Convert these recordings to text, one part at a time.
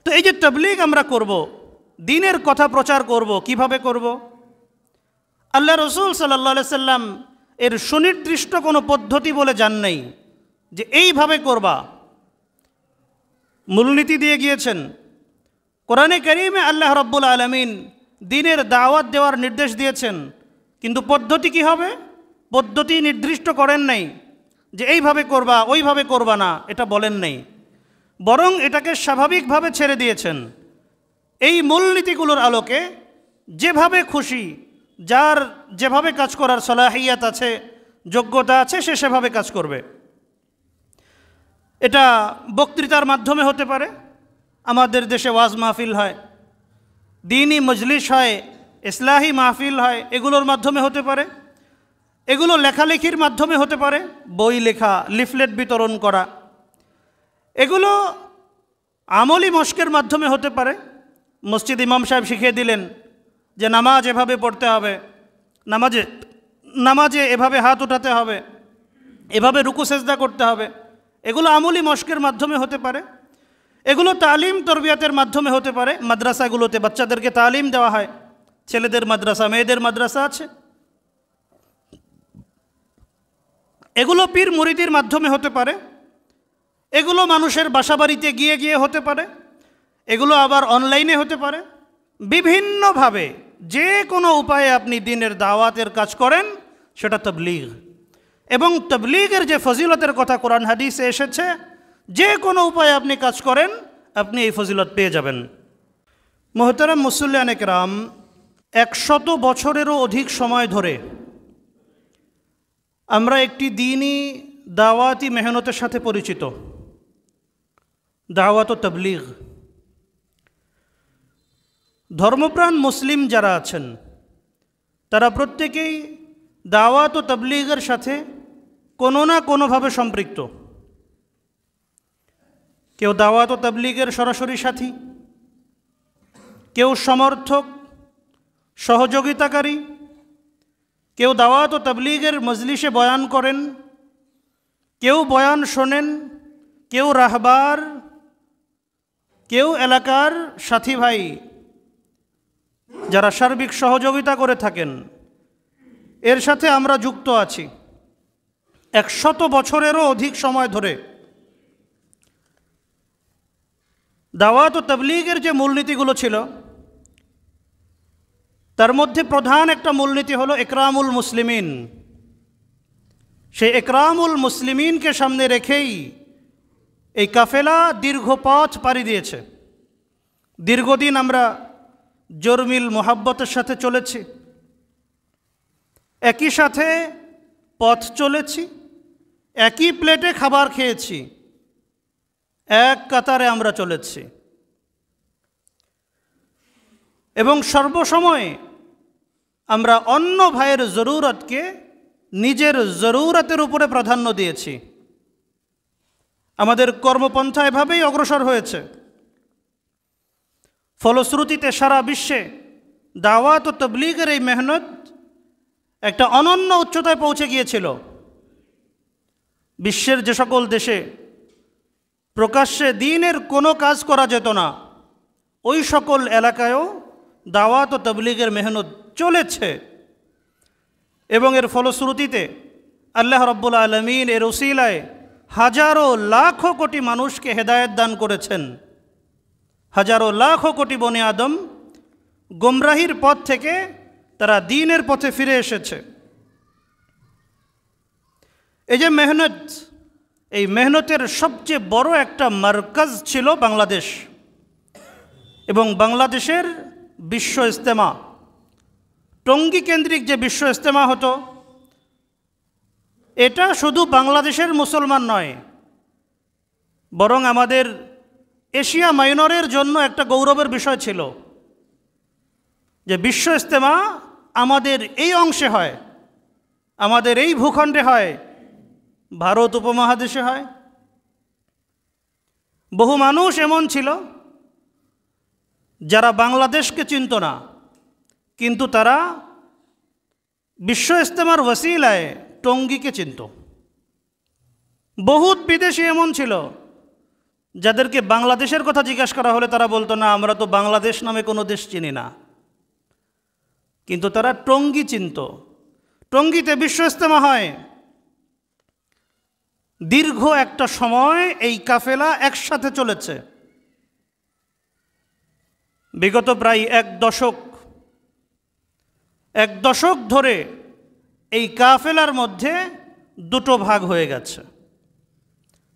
তো এই যে তাবলীগ আমরা করব, দ্বীনের কথা প্রচার করব, কিভাবে করব? আল্লাহ রসুল সাল্লাল্লাহু আলাইহি সাল্লাম এর সুনির্দিষ্ট কোনো পদ্ধতি বলে যান নাই যে এইভাবে করবা, মূলনীতি দিয়ে গিয়েছেন। কোরআনে কারীমে আল্লাহ রাব্বুল আলামিন দ্বীনের দাওয়াত দেওয়ার নির্দেশ দিয়েছেন, কিন্তু পদ্ধতি কি হবে পদ্ধতি নির্দিষ্ট করেন নাই যে এইভাবে করবা ওইভাবে করবা না, এটা বলেন নাই, বরং এটাকে স্বাভাবিকভাবে ছেড়ে দিয়েছেন। এই মূলনীতিগুলোর আলোকে যেভাবে খুশি, যার যেভাবে কাজ করার সলাহিয়াত আছে, যোগ্যতা আছে, সে সেভাবে কাজ করবে। এটা বক্তৃতার মাধ্যমে হতে পারে, আমাদের দেশে ওয়াজ মাহফিল হয়, দ্বীনি মজলিস হয়, ইসলাহি মাহফিল হয়, এগুলোর মাধ্যমে হতে পারে। এগুলো লেখালেখির মাধ্যমে হতে পারে, বই লেখা, লিফলেট বিতরণ করা। এগুলো আমলি মশকের মাধ্যমে হতে পারে, মসজিদ ইমাম সাহেব শিখিয়ে দিলেন যে নামাজ এভাবে পড়তে হবে, নামাজে এভাবে হাত উঠাতে হবে, এভাবে রুকু সেজদা করতে হবে। এগুলো আমলি মশকের মাধ্যমে হতে পারে। এগুলো তালিম তরবিয়াতের মাধ্যমে হতে পারে, মাদ্রাসাগুলোতে বাচ্চাদেরকে তালিম দেওয়া হয়, ছেলেদের মাদ্রাসা, মেয়েদের মাদ্রাসা আছে। এগুলো পীর মুরিদির মাধ্যমে হতে পারে, এগুলো মানুষের বাসাবাড়িতে গিয়ে গিয়ে হতে পারে, এগুলো আবার অনলাইনে হতে পারে। বিভিন্নভাবে যে কোনো উপায়ে আপনি দ্বীনের দাওয়াতের কাজ করেন, সেটা তাবলীগ। এবং তাবলীগের যে ফজিলতের কথা কোরআন হাদিসে এসেছে, যে কোনো উপায়ে আপনি কাজ করেন, আপনি এই ফজিলত পেয়ে যাবেন। মুহতারাম মুসল্লিয়ান একরাম, 100 বছরেরও অধিক সময় ধরে আমরা একটি দ্বীনি দাওয়াতি মেহনতের সাথে পরিচিত, দাওয়াত ও তাবলীগ। ধর্মপ্রাণ মুসলিম যারা আছেন তারা প্রত্যেকেই দাওয়াত ও তাবলীগের সাথে কোনো না কোনোভাবে সম্পৃক্ত। কেউ দাওয়াত ও তাবলীগের সরাসরি সাথী, কেউ সমর্থক সহযোগিতাকারী, কেউ দাওয়াত ও তাবলীগের মজলিসে বয়ান করেন, কেউ বয়ান শোনেন, কেউ রাহবার, কেউ এলাকার সাথী ভাই যারা সার্বিক সহযোগিতা করে থাকেন। এর সাথে আমরা যুক্ত আছি 100 বছরেরও অধিক সময় ধরে। দাওয়াত ও তাবলীগের যে মূলনীতিগুলো ছিল, তার মধ্যে প্রধান একটা মূলনীতি হলো ইকরামুল মুসলিমিন। সেই ইকরামুল মুসলিমিনকে সামনে রেখেই এই কাফেলা দীর্ঘ পথ পাড়ি দিয়েছে। দীর্ঘদিন আমরা জরমিল মোহাব্বতের সাথে চলেছি, একই সাথে পথ চলেছি, একই প্লেটে খাবার খেয়েছি, এক কাতারে আমরা চলেছি। এবং সর্বসময় আমরা অন্য ভাইয়ের জরুরতকে নিজের জরুরতের উপরে প্রাধান্য দিয়েছি। আমাদের কর্মপন্থা এভাবেই অগ্রসর হয়েছে। ফলশ্রুতিতে সারা বিশ্বে দাওয়াত ও তাবলীগের এই মেহনত একটা অনন্য উচ্চতায় পৌঁছে গিয়েছিল। বিশ্বের যে সকল দেশে প্রকাশ্যে দ্বীনের কোনো কাজ করা যেত না, ওই সকল এলাকায়ও দাওয়াত ও তাবলীগের মেহনত চলেছে। এবং এর ফলশ্রুতিতে আল্লাহ রাব্বুল আলামিন এর উসিলায় হাজারো লাখো কোটি মানুষকে হেদায়েত দান করেছেন। হাজারো লাখো কোটি বনি আদম গোমরাহির পথ থেকে তারা দ্বীনের পথে ফিরে এসেছে। এই যে মেহনত, এই মেহনতের সবচেয়ে বড় একটা মারকাজ ছিল বাংলাদেশ এবং বাংলাদেশের বিশ্ব ইজতেমা। টঙ্গী কেন্দ্রিক যে বিশ্ব ইজতেমা হতো, এটা শুধু বাংলাদেশের মুসলমান নয়, বরং আমাদের এশিয়া মাইনরের জন্য একটা গৌরবের বিষয় ছিল যে বিশ্ব ইজতেমা আমাদের এই অংশে হয়, আমাদের এই ভূখণ্ডে হয়, ভারত উপমহাদেশে হয়। বহু মানুষ এমন ছিল যারা বাংলাদেশকে চিনত না, কিন্তু তারা বিশ্ব ইজতেমার ওসিলায় টঙ্গীকে চিনত। বহুত বিদেশি এমন ছিল যাদেরকে বাংলাদেশের কথা জিজ্ঞাসা করা হলে তারা বলতো না, আমরা তো বাংলাদেশ নামে কোনো দেশ চিনি না। কিন্তু তারা টঙ্গী চিনত। টঙ্গীতে বিশ্ব ইজতেমা হয়। দীর্ঘ একটা সময় এই কাফেলা একসাথে চলেছে। বিগত প্রায় এক দশক ধরে এই কাফেলার মধ্যে দুটো ভাগ হয়ে গেছে।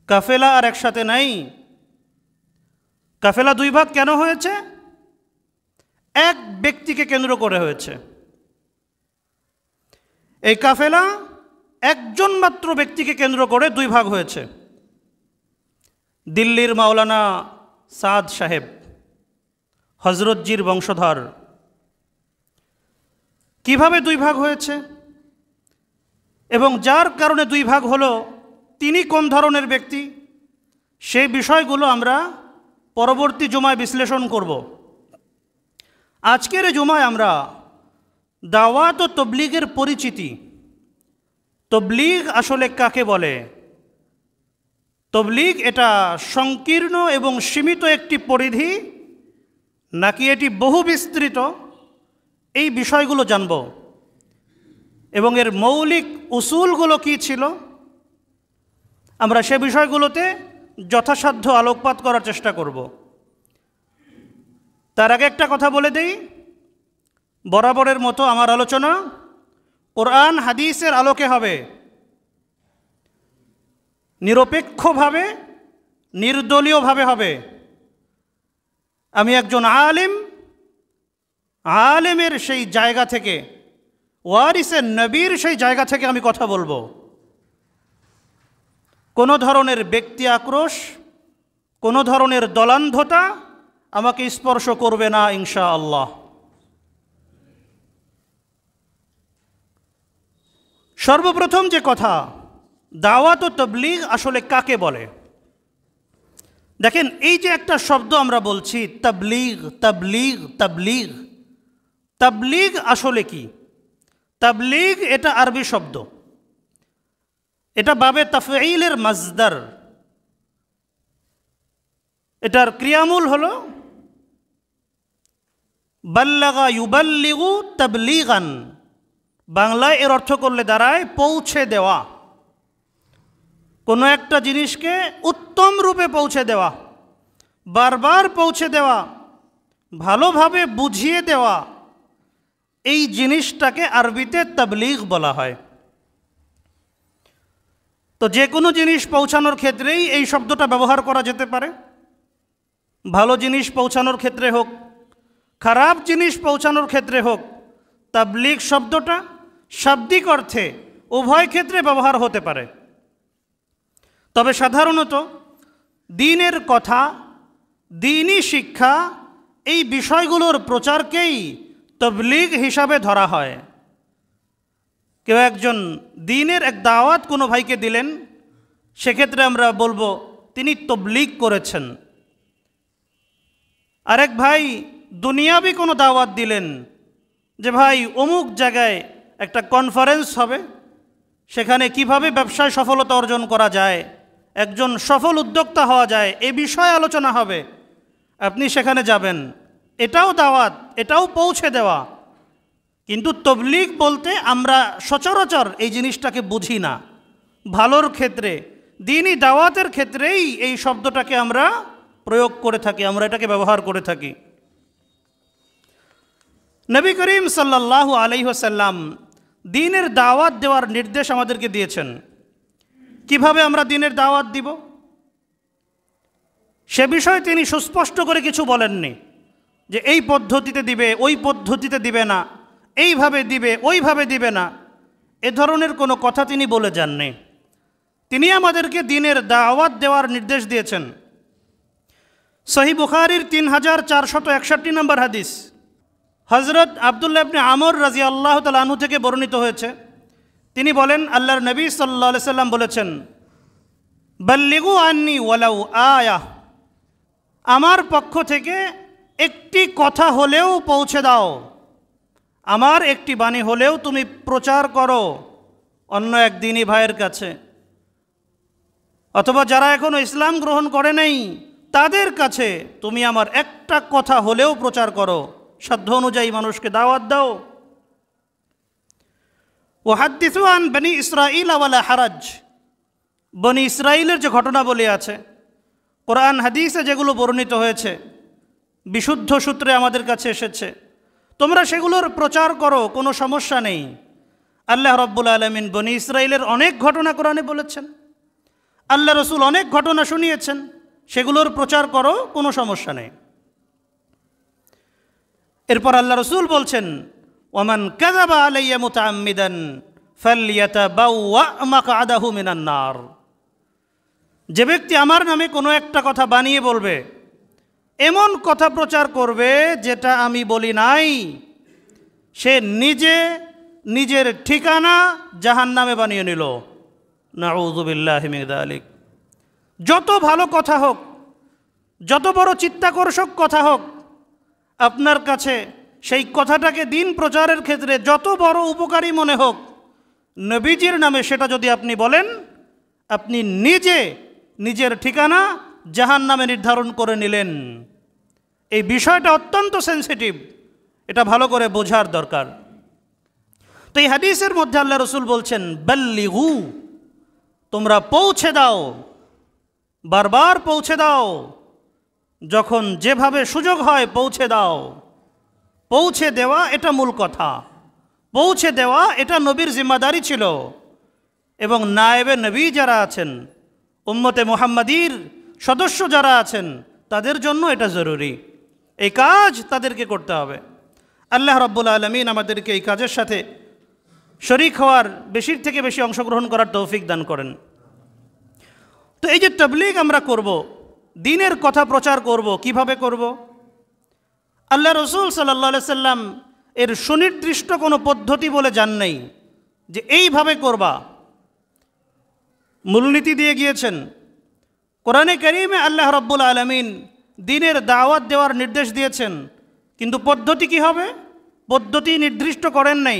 কাফেলা আর একসাথে নাই। কাফেলা দুই ভাগ কেন হয়েছে? এক ব্যক্তিকে কেন্দ্র করে হয়েছে। এই কাফেলা একজন মাত্র ব্যক্তিকে কেন্দ্র করে দুই ভাগ হয়েছে। দিল্লির মাওলানা সাদ সাহেব, হজরতজির বংশধর। কিভাবে দুই ভাগ হয়েছে এবং যার কারণে দুই ভাগ হলো তিনি কোন ধরনের ব্যক্তি, সেই বিষয়গুলো আমরা পরবর্তী জুমায় বিশ্লেষণ করব। আজকের জুমায় আমরা দাওয়াত ও তবলিগের পরিচিতি, তবলিগ আসলে কাকে বলে, তবলিগ এটা সংকীর্ণ এবং সীমিত একটি পরিধি নাকি এটি বহু বিস্তৃত, এই বিষয়গুলো জানব এবং এর মৌলিক উসুলগুলো কী ছিল আমরা সে বিষয়গুলোতে যথাসাধ্য আলোকপাত করার চেষ্টা করব। তার আগে একটা কথা বলে দেই, বরাবরের মতো আমার আলোচনা কোরআন হাদিসের আলোকে হবে, নিরপেক্ষভাবে নির্দলীয়ভাবে হবে। আমি একজন আলেমের সেই জায়গা থেকে, ওয়ারিসে নবীর সেই জায়গা থেকে আমি কথা বলবো। কোনো ধরনের ব্যক্তি আক্রোশ, কোনো ধরনের দলান্ধতা আমাকে স্পর্শ করবে না ইনশাআল্লাহ। সর্বপ্রথম যে কথা, দাওয়াত ও তবলিগ আসলে কাকে বলে। দেখেন, এই যে একটা শব্দ আমরা বলছি তাবলীগ তাবলীগ তাবলীগ, তাবলীগ আসলে কি? তাবলীগ এটা আরবি শব্দ, এটা বাবে তাফঈলের মাজদার, এটার ক্রিয়ামূল হলো বাল্লাগা ইউবাল্লিগু তাবলীগান। বাংলায় এর অর্থ করলে দাঁড়ায় পৌঁছে দেওয়া, কোনো একটা জিনিসকে উত্তম রূপে পৌঁছে দেওয়া, বারবার পৌঁছে দেওয়া, ভালোভাবে বুঝিয়ে দেওয়া, এই জিনিসটাকে আরবিতে তাবলীগ বলা হয়। তো যে কোনো জিনিস পৌঁছানোর ক্ষেত্রেই এই শব্দটা ব্যবহার করা যেতে পারে। ভালো জিনিস পৌঁছানোর ক্ষেত্রে হোক, খারাপ জিনিস পৌঁছানোর ক্ষেত্রে হোক, তাবলীগ শব্দটা শাব্দিক অর্থে উভয় ক্ষেত্রে ব্যবহার হতে পারে। তবে সাধারণত দ্বীনের কথা, দ্বীনি শিক্ষা, এই বিষয়গুলোর প্রচারকেই তবলীগ হিসাবে ধরা হয়। কেউ একজন দ্বীনের এক দাওয়াত কোনো ভাইকে দিলেন, সেক্ষেত্রে আমরা বলবো তিনি তবলীগ করেছেন। আরেক ভাই দুনিয়াবি কোনো দাওয়াত দিলেন যে ভাই অমুক জায়গায় একটা কনফারেন্স হবে, সেখানে কিভাবে ব্যবসায় সফলতা অর্জন করা যায়, একজন সফল উদ্যোক্তা হওয়া যায়, এ বিষয়ে আলোচনা হবে, আপনি সেখানে যাবেন। এটাও দাওয়াত, এটাও পৌঁছে দেওয়া। কিন্তু তবলীগ বলতে আমরা সচরাচর এই জিনিসটাকে বুঝি না। ভালোর ক্ষেত্রে, দ্বীনি দাওয়াতের ক্ষেত্রেই এই শব্দটাকে আমরা প্রয়োগ করে থাকি, আমরা এটাকে ব্যবহার করে থাকি। নবী করিম সাল্লাল্লাহু আলাইহি ওয়াসাল্লাম দ্বীনের দাওয়াত দেওয়ার নির্দেশ আমাদেরকে দিয়েছেন। কিভাবে আমরা দ্বীনের দাওয়াত দিব সে বিষয়ে তিনি সুস্পষ্ট করে কিছু বলেননি যে এই পদ্ধতিতে দিবে, ওই পদ্ধতিতে দিবে না, এইভাবে দিবে, ওইভাবে দিবে না, এ ধরনের কোনো কথা তিনি বলে যাননি। তিনি আমাদেরকে দ্বীনের দাওয়াত দেওয়ার নির্দেশ দিয়েছেন। সহিহ বুখারীর 3461 নম্বর হাদিস, হযরত আব্দুল্লাহ ইবনে আমর রাদিয়াল্লাহু তাআলা আনহু থেকে বর্ণিত হয়েছে। তিনি বলেন, আল্লাহর নবী সাল্লাল্লাহু আলাইহি সাল্লাম বলেছেন, বাল্লিগু আন্নি ওয়ালাউ আয়া, আমার পক্ষ থেকে একটি কথা হলেও পৌঁছে দাও, আমার একটি বাণী হলেও তুমি প্রচার করো অন্য এক দ্বীনি ভাইয়ের কাছে, অথবা যারা এখনো ইসলাম গ্রহণ করে নাই তাদের কাছে তুমি আমার একটা কথা হলেও প্রচার করো, সাধ্য অনুযায়ী মানুষকে দাওয়াত দাও। ওয়াহাদ্দিসু আন বনি ইসরাঈল ওয়ালা হারাজ, বনি ইসরাঈলের যে ঘটনাবলী আছে কোরআন হাদিসে যেগুলো বর্ণিত হয়েছে বিশুদ্ধ সূত্রে আমাদের কাছে এসেছে, তোমরা সেগুলোর প্রচার করো, কোনো সমস্যা নেই। আল্লাহ রব্বুল আলামিন বনি ইসরাঈলের অনেক ঘটনা কোরআনে বলেছেন, আল্লাহ রসুল অনেক ঘটনা শুনিয়েছেন, সেগুলোর প্রচার করো, কোনো সমস্যা নেই। এরপর আল্লাহ রসুল বলছেন, ওয়ামান কাযাবা আলাইয়া মুতাআম্মিদান ফালইয়াতাবাওয়া মাকআদাহু মিনান নার, যে ব্যক্তি আমার নামে কোনো একটা কথা বানিয়ে বলবে, এমন কথা প্রচার করবে যেটা আমি বলি নাই, সে নিজে নিজের ঠিকানা জাহান্নামে বানিয়ে নিল। নাউযু বিল্লাহি মিন যালিক। যত ভালো কথা হোক, যত বড় চিত্তাকর্ষক কথা হোক, আপনার কাছে সেই কথাটাকে দিন প্রচারের ক্ষেত্রে যত বড় উপকারী মনে হোক, নবীজির নামে সেটা যদি আপনি বলেন, আপনি নিজে নিজের ঠিকানা জাহান্নামে নির্ধারণ করে নিলেন। এই বিষয়টা অত্যন্ত সেনসিটিভ, এটা ভালো করে বোঝার দরকার। তো এই হাদিসের মধ্যে আল্লাহ রসুল বলছেন, বাল্লিগু, তোমরা পৌঁছে দাও, বারবার পৌঁছে দাও, যখন যেভাবে সুযোগ হয় পৌঁছে দাও। পৌঁছে দেওয়া এটা মূল কথা, পৌঁছে দেওয়া এটা নবীর জিম্মাদারি ছিল, এবং নায়েবে নবী যারা আছেন, উম্মতে মুহাম্মাদির সদস্য যারা আছেন, তাদের জন্য এটা জরুরি, এই কাজ তাদেরকে করতে হবে। আল্লাহ রাব্বুল আলামিন আমাদেরকে এই কাজের সাথে শরীক হওয়ার, বেশির থেকে বেশি অংশগ্রহণ করার তৌফিক দান করেন। তো এই যে তাবলীগ আমরা করব, দ্বীনের কথা প্রচার করব, কিভাবে করব? আল্লাহ রসুল সাল্লাল্লাহু আলাইহি সাল্লাম এর সুনির্দিষ্ট কোনো পদ্ধতি বলে যান নাই যে এইভাবে করবা, মূলনীতি দিয়ে গিয়েছেন। কোরআনে কারীমে আল্লাহ রাব্বুল আলামিন দ্বীনের দাওয়াত দেওয়ার নির্দেশ দিয়েছেন, কিন্তু পদ্ধতি কি হবে পদ্ধতি নির্দিষ্ট করেন নাই,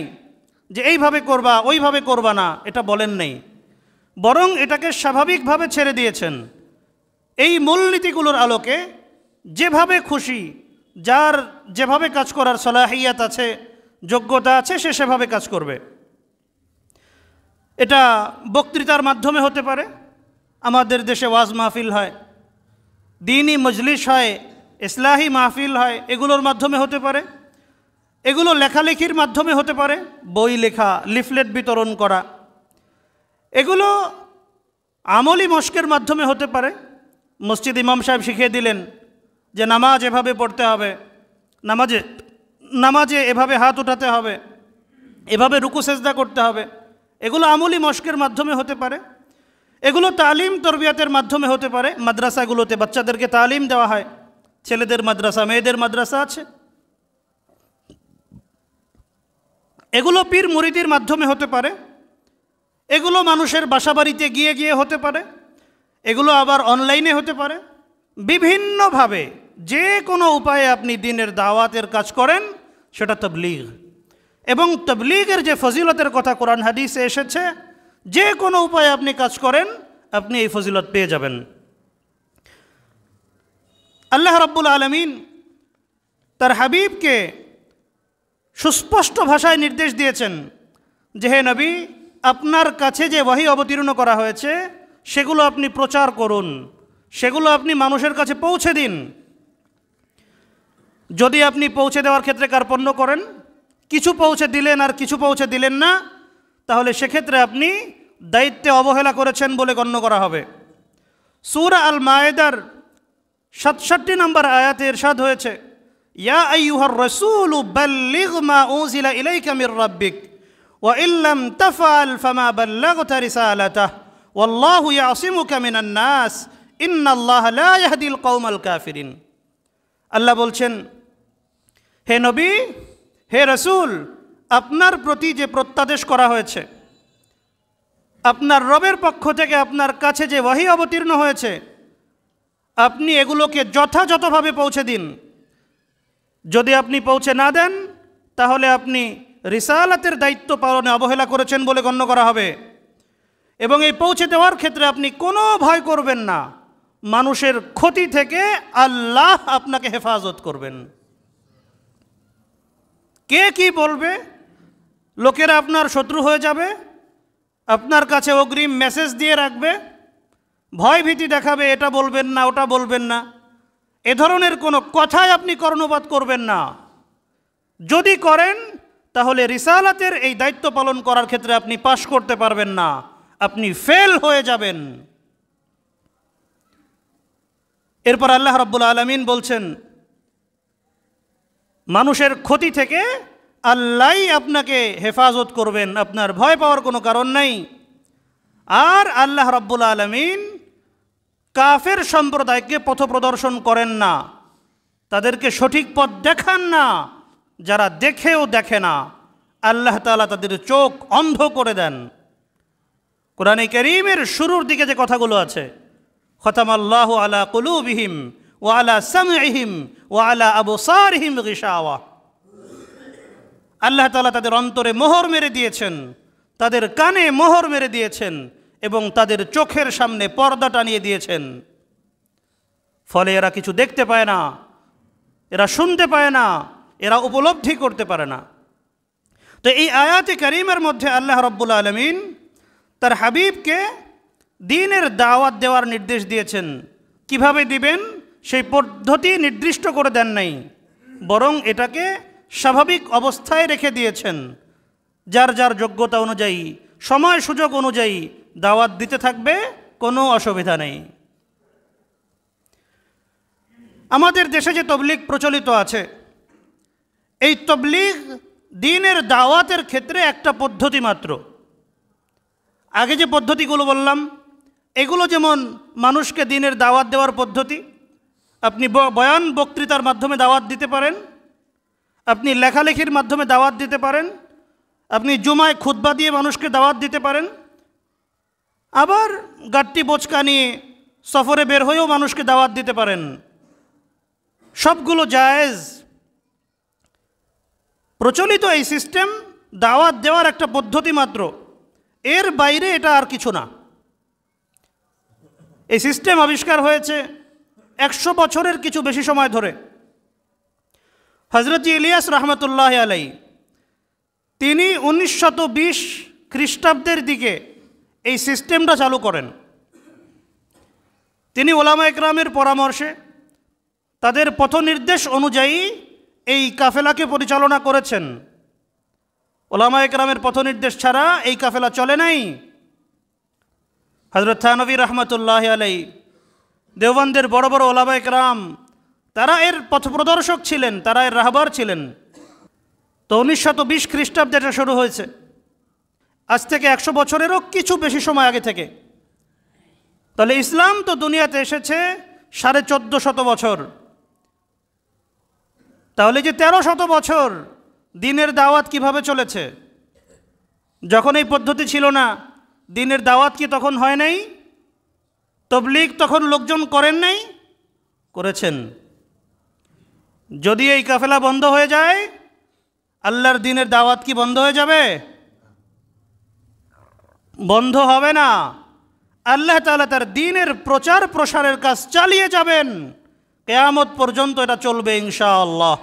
যে এইভাবে করবা ওইভাবে করবা না, এটা বলেন নাই, বরং এটাকে স্বাভাবিকভাবে ছেড়ে দিয়েছেন। এই মূলনীতিগুলোর আলোকে যেভাবে খুশি, যার যেভাবে কাজ করার সলাহিয়াত আছে, যোগ্যতা আছে, সে সেভাবে কাজ করবে। এটা বক্তৃতার মাধ্যমে হতে পারে, আমাদের দেশে ওয়াজ মাহফিল হয়, দ্বীনি মজলিস হয়, ইসলাহি মাহফিল হয়, এগুলোর মাধ্যমে হতে পারে। এগুলো লেখালেখির মাধ্যমে হতে পারে, বই লেখা, লিফলেট বিতরণ করা। এগুলো আমলি মশকের মাধ্যমে হতে পারে, মসজিদ ইমাম সাহেব শিখিয়ে দিলেন যে নামাজ এভাবে পড়তে হবে, নামাজে এভাবে হাত উঠাতে হবে, এভাবে রুকু সেজদা করতে হবে। এগুলো আমলি মশকের মাধ্যমে হতে পারে। এগুলো তালিম তরবিয়াতের মাধ্যমে হতে পারে, মাদ্রাসাগুলোতে বাচ্চাদেরকে তালিম দেওয়া হয়, ছেলেদের মাদ্রাসা, মেয়েদের মাদ্রাসা আছে। এগুলো পীর মুরিদির মাধ্যমে হতে পারে, এগুলো মানুষের বাসাবাড়িতে গিয়ে গিয়ে হতে পারে, এগুলো আবার অনলাইনে হতে পারে। বিভিন্নভাবে যে কোনো উপায়ে আপনি দ্বীনের দাওয়াতের কাজ করেন, সেটা তাবলীগ। এবং তাবলীগের যে ফজিলতের কথা কোরআন হাদিসে এসেছে, যে কোনো উপায়ে আপনি কাজ করেন, আপনি এই ফজিলত পেয়ে যাবেন। আল্লাহ রাব্বুল আলামিন তার হাবিবকে সুস্পষ্ট ভাষায় নির্দেশ দিয়েছেন যে, হে নবী, আপনার কাছে যে ওহী অবতীর্ণ করা হয়েছে সেগুলো আপনি প্রচার করুন, সেগুলো আপনি মানুষের কাছে পৌঁছে দিন। যদি আপনি পৌঁছে দেওয়ার ক্ষেত্রে কার্পণ্য করেন, কিছু পৌঁছে দিলেন আর কিছু পৌঁছে দিলেন না, তাহলে সেক্ষেত্রে আপনি দায়িত্বে অবহেলা করেছেন বলে গণ্য করা হবে। সূরা আল মায়েদার ৬৭ নম্বর আয়াতে ইরশাদ হয়েছে, ইয়া আইয়ুহার রাসূলু বাল্লিগ মা উনজিলা ইলাইকা মির রাব্বিক ওয়া ইল্লাম তাফআল ফামা বাল্লাগতা রিসালাতাহ ওয়াল্লাহু ইয়াসিমুকা মিনান নাস ইন্নাল্লাহা লা ইয়াহদিল কওমাল কাফিরিন। আল্লাহ বলছেন, হে নবী, হে রাসূল, আপনার প্রতি যে প্রত্যাদেশ করা হয়েছে, আপনার রবের পক্ষ থেকে আপনার কাছে যে ওহী অবতীর্ণ হয়েছে, আপনি এগুলোকে যথাযথভাবে পৌঁছে দিন। যদি আপনি পৌঁছে না দেন, তাহলে আপনি রিসালাতের দায়িত্ব পালনে অবহেলা করেছেন বলে গণ্য করা হবে। এবং এই পৌঁছে দেওয়ার ক্ষেত্রে আপনি কোনো ভয় করবেন না। মানুষের ক্ষতি থেকে আল্লাহ আপনাকে হেফাজত করবেন। কে কি বলবে, লোকেরা আপনার শত্রু হয়ে যাবে, আপনার কাছে অগ্রিম মেসেজ দিয়ে রাখবে, ভয় ভীতি দেখাবে, এটা বলবেন না, ওটা বলবেন না, এ ধরনের কোনো কথাই আপনি কর্ণপাত করবেন না। যদি করেন তাহলে রিসালাতের এই দায়িত্ব পালন করার ক্ষেত্রে আপনি পাশ করতে পারবেন না, আপনি ফেল হয়ে যাবেন। এরপর আল্লাহ রাব্বুল আলামিন বলছেন, মানুষের ক্ষতি থেকে আল্লাহই আপনাকে হেফাজত করবেন, আপনার ভয় পাওয়ার কোনো কারণ নাই। আর আল্লাহ রাব্বুল আলামিন কাফের সম্প্রদায়কে পথ প্রদর্শন করেন না, তাদেরকে সঠিক পথ দেখান না। যারা দেখেও দেখে না, আল্লাহ তাআলা তাদের চোখ অন্ধ করে দেন। কোরআনে কারীমের শুরুর দিকে যে কথাগুলো আছে, খতামাল্লাহু আলা কুলুবিহিম ওয়া আলা সামইহিম ওয়া আলা আবসারিহিম গিশাওয়া, আল্লাহ তাআলা তাদের অন্তরে মোহর মেরে দিয়েছেন, তাদের কানে মোহর মেরে দিয়েছেন এবং তাদের চোখের সামনে পর্দা টানিয়ে দিয়েছেন। ফলে এরা কিছু দেখতে পায় না, এরা শুনতে পায় না, এরা উপলব্ধি করতে পারে না। তো এই আয়াতে কারিমের মধ্যে আল্লাহ রাব্বুল আলামিন তার হাবিবকে দ্বীনের দাওয়াত দেওয়ার নির্দেশ দিয়েছেন। কিভাবে দিবেন সেই পদ্ধতি নির্দিষ্ট করে দেন নাই, বরং এটাকে স্বাভাবিক অবস্থায় রেখে দিয়েছেন। যার যার যোগ্যতা অনুযায়ী, সময় সুযোগ অনুযায়ী দাওয়াত দিতে থাকবে, কোনো অসুবিধা নেই। আমাদের দেশে যে তবলিগ প্রচলিত আছে, এই তবলিগ দ্বীনের দাওয়াতের ক্ষেত্রে একটা পদ্ধতি মাত্র। আগে যে পদ্ধতিগুলো বললাম, এগুলো যেমন মানুষকে দ্বীনের দাওয়াত দেওয়ার পদ্ধতি, আপনি বয়ান বক্তৃতার মাধ্যমে দাওয়াত দিতে পারেন, আপনি লেখালেখির মাধ্যমে দাওয়াত দিতে পারেন, আপনি জুমায় খুতবা দিয়ে মানুষকে দাওয়াত দিতে পারেন, আবার গাট্টি বোচকা নিয়ে সফরে বের হয়েও মানুষকে দাওয়াত দিতে পারেন। সবগুলো জায়েজ। প্রচলিত এই সিস্টেম দাওয়াত দেওয়ার একটা পদ্ধতি মাত্র, এর বাইরে এটা আর কিছু না। এই সিস্টেম আবিষ্কার হয়েছে 100 বছরের কিছু বেশি সময় ধরে। হযরত ইলিয়াস রহমতুল্লাহ আলাইহি তিনি 1920 খ্রিস্টাব্দের দিকে এই সিস্টেমটা চালু করেন। তিনি ওলামা একরামের পরামর্শে, তাদের পথনির্দেশ অনুযায়ী এই কাফেলাকে পরিচালনা করেছেন। ওলামা একরামের পথনির্দেশ ছাড়া এই কাফেলা চলে নাই। হযরত থানভী রহমতুল্লাহ আলাইহি, দেওবন্দের বড় বড় ওলামা একরাম, তারা এর পথপ্রদর্শক ছিলেন, তারা এর রাহবার ছিলেন। তো 1920 খ্রিস্টাব্দে এটা শুরু হয়েছে, আজ থেকে 100 বছরেরও কিছু বেশি সময় আগে থেকে। তাহলে ইসলাম তো দুনিয়াতে এসেছে 1450 বছর। তাহলে যে 1300 বছর দ্বীনের দাওয়াত কিভাবে চলেছে? যখন এই পদ্ধতি ছিল না, দ্বীনের দাওয়াত কি তখন হয় নাই? তবলিগ তখন লোকজন করেন নাই? করেছেন। যদি এই কাফেলা বন্ধ হয়ে যায়, আল্লাহর দ্বীনের দাওয়াত কি বন্ধ হয়ে যাবে? বন্ধ হবে না। আল্লাহ তাআলা তার দ্বীনের প্রচার প্রসারের কাজ চালিয়ে যাবেন, কিয়ামত পর্যন্ত এটা চলবে ইনশাআল্লাহ।